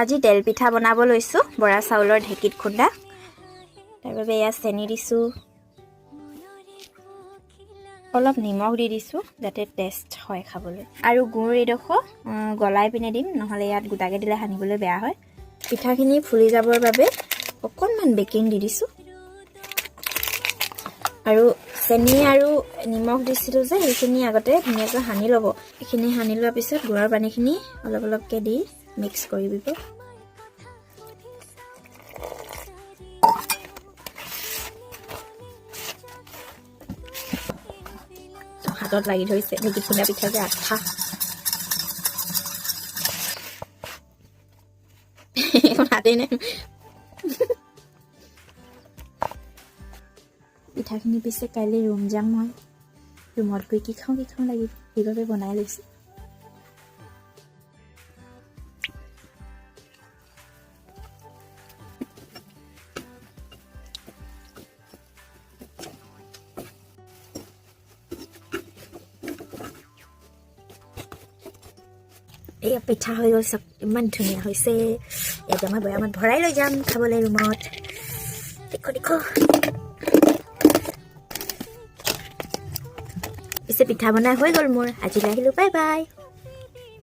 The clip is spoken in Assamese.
আজি তেল পিঠা বনাব লৈছোঁ বৰা চাউলৰ ঢেঁকীত খুন্দা তাৰ বাবে এয়া চেনি দিছোঁ অলপ নিমখ দি দিছোঁ যাতে টেষ্ট হয় খাবলৈ আৰু গুড় এডোখৰ গলাই পিনে দিম নহ'লে ইয়াত গোটাকে দিলে সানিবলৈ বেয়া হয় পিঠাখিনি ফুলি যাবৰ বাবে অকণমান বেকিং দি দিছোঁ আৰু চেনি আৰু নিমখ দিছিলোঁ যে সেইখিনি আগতে ধুনীয়াকৈ সানি ল'ব এইখিনি সানি লোৱাৰ পিছত গুড়ৰ পানীখিনি অলপ অলপকৈ দি মিক্স কৰি দিব হাতত লাগি ধৰিছে ঢেঁকীত খুন্দা পিঠা যে আঠা হাতেই নাই পিঠাখিনি পিছে কাইলৈ ৰুম যাম মই ৰুমত গৈ কি খাওঁ লাগিব সেইবাবে বনাই লৈছোঁ এই পিঠা হৈ গ'ল চব ইমান ধুনীয়া হৈছে এতিয়া মই বৈয়ামত ভৰাই লৈ যাম খাবলৈ ৰুমত দেখো পিছে পিঠা বনাই হৈ গ'ল মোৰ আজিলৈ আহিলোঁ বাই বাই